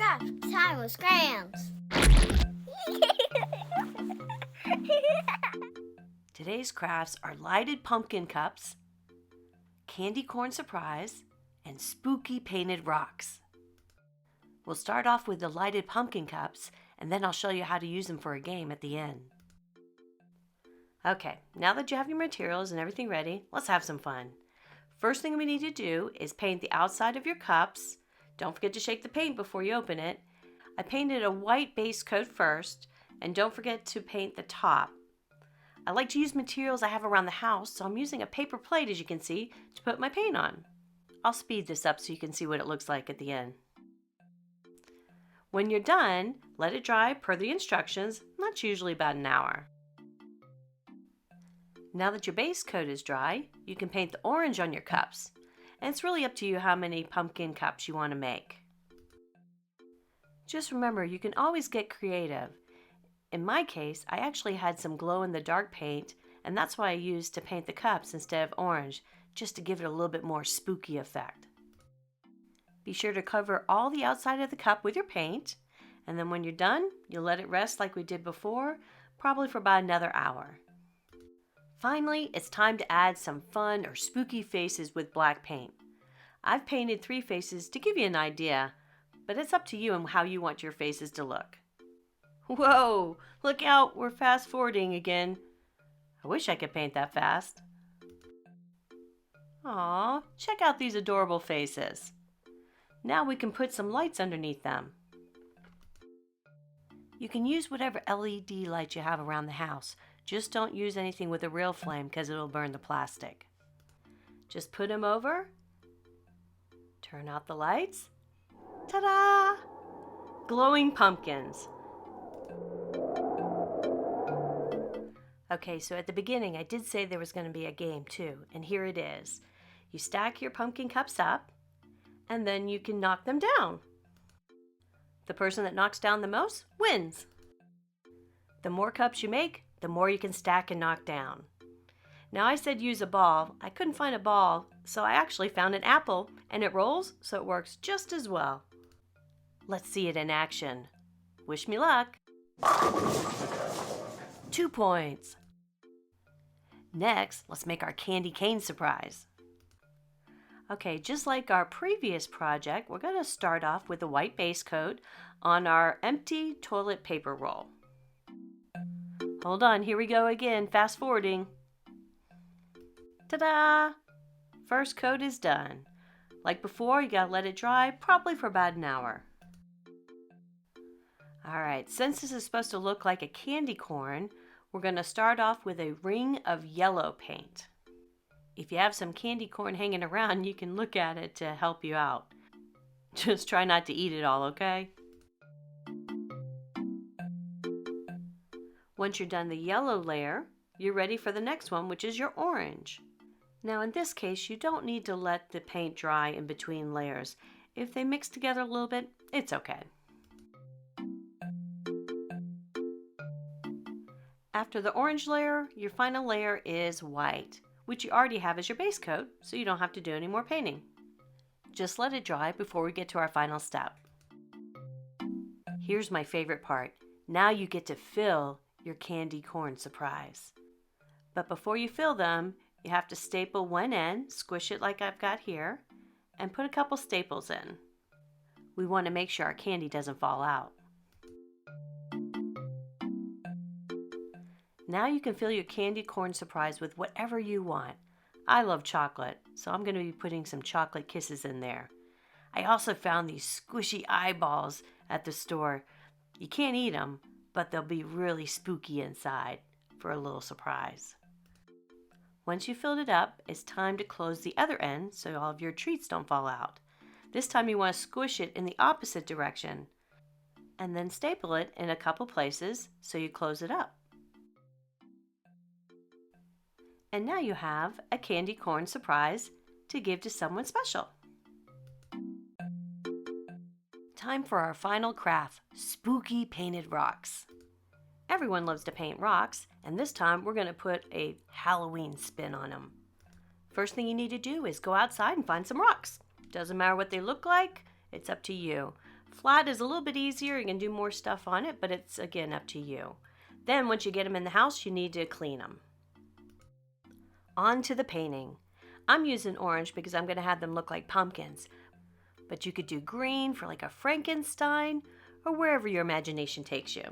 Nap time with crayons. Today's crafts are lighted pumpkin cups, candy corn surprise, and spooky painted rocks. We'll start off with the lighted pumpkin cups, and then I'll show you how to use them for a game at the end. Okay, now that you have your materials and everything ready, let's have some fun. First thing we need to do is paint the outside of your cups. Don't forget to shake the paint before you open it. I painted a white base coat first, and don't forget to paint the top. I like to use materials I have around the house, so I'm using a paper plate, as you can see, to put my paint on. I'll speed this up so you can see what it looks like at the end. When you're done, let it dry per the instructions, and that's usually about an hour. Now that your base coat is dry, you can paint the orange on your cups, and it's really up to you how many pumpkin cups you want to make. Just remember, you can always get creative. In my case, I actually had some glow-in-the-dark paint, and that's why I used to paint the cups instead of orange, just to give it a little bit more spooky effect. Be sure to cover all the outside of the cup with your paint, and then when you're done, you'll let it rest like we did before, probably for about another hour. Finally, it's time to add some fun or spooky faces with black paint. I've painted 3 faces to give you an idea, but it's up to you and how you want your faces to look. Whoa, look out, we're fast forwarding again. I wish I could paint that fast. Aw, check out these adorable faces. Now we can put some lights underneath them. You can use whatever LED light you have around the house. Just don't use anything with a real flame because it'll burn the plastic. Just put them over, turn out the lights. Ta-da! Glowing pumpkins. Okay, so at the beginning I did say there was going to be a game too, and here it is. You stack your pumpkin cups up, and then you can knock them down. The person that knocks down the most wins. The more cups you make, the more you can stack and knock down. Now I said use a ball. I couldn't find a ball, so I actually found an apple, and it rolls, so it works just as well. Let's see it in action. Wish me luck. 2 points. Next, let's make our candy cane surprise. Okay, just like our previous project, we're going to start off with a white base coat on our empty toilet paper roll. Hold on, here we go again, fast forwarding. Ta-da! First coat is done. Like before, you gotta let it dry, probably for about an hour. Alright, since this is supposed to look like a candy corn, we're gonna start off with a ring of yellow paint. If you have some candy corn hanging around, you can look at it to help you out. Just try not to eat it all, okay? Once you're done the yellow layer, you're ready for the next one, which is your orange. Now in this case, you don't need to let the paint dry in between layers. If they mix together a little bit, it's okay. After the orange layer, your final layer is white, which you already have as your base coat, so you don't have to do any more painting. Just let it dry before we get to our final step. Here's my favorite part. Now you get to fill your candy corn surprise. But before you fill them, you have to staple one end, squish it like I've got here, and put a couple staples in. We want to make sure our candy doesn't fall out. Now you can fill your candy corn surprise with whatever you want. I love chocolate, so I'm going to be putting some chocolate kisses in there. I also found these squishy eyeballs at the store. You can't eat them, but they'll be really spooky inside for a little surprise. Once you've filled it up, it's time to close the other end so all of your treats don't fall out. This time you want to squish it in the opposite direction and then staple it in a couple places so you close it up. And now you have a candy corn surprise to give to someone special. Time for our final craft, spooky painted rocks. Everyone loves to paint rocks, and this time we're going to put a Halloween spin on them. First thing you need to do is go outside and find some rocks. Doesn't matter what they look like, it's up to you. Flat is a little bit easier. You can do more stuff on it, but it's, again, up to you. Then once you get them in the house, you need to clean them. On to the painting. I'm using orange because I'm going to have them look like pumpkins. But you could do green for like a Frankenstein or wherever your imagination takes you.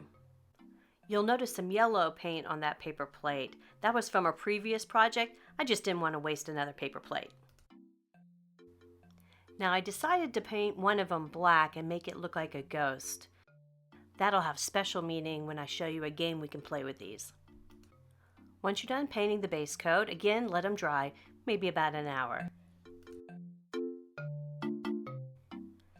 You'll notice some yellow paint on that paper plate. That was from a previous project. I just didn't want to waste another paper plate. Now I decided to paint one of them black and make it look like a ghost. That'll have special meaning when I show you a game we can play with these. Once you're done painting the base coat, again, let them dry, maybe about an hour.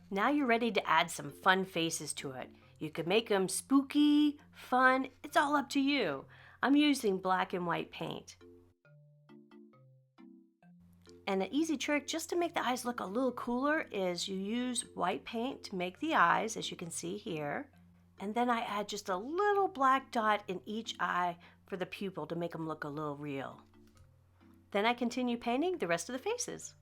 Now you're ready to add some fun faces to it. You could make them spooky, fun, it's all up to you. I'm using black and white paint. And an easy trick just to make the eyes look a little cooler is you use white paint to make the eyes, as you can see here. And then I add just a little black dot in each eye for the pupil to make them look a little real. Then I continue painting the rest of the faces.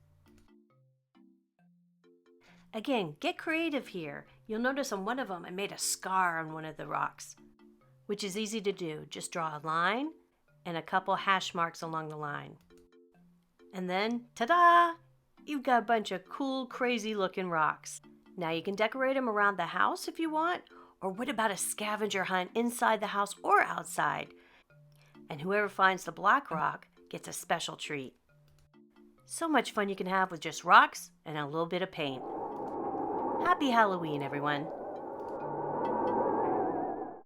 Again, get creative here. You'll notice on one of them I made a scar on one of the rocks, which is easy to do. Just draw a line and a couple hash marks along the line. And then, ta-da! You've got a bunch of cool, crazy looking rocks. Now you can decorate them around the house if you want, or what about a scavenger hunt inside the house or outside? And whoever finds the black rock gets a special treat. So much fun you can have with just rocks and a little bit of paint. Happy Halloween, everyone!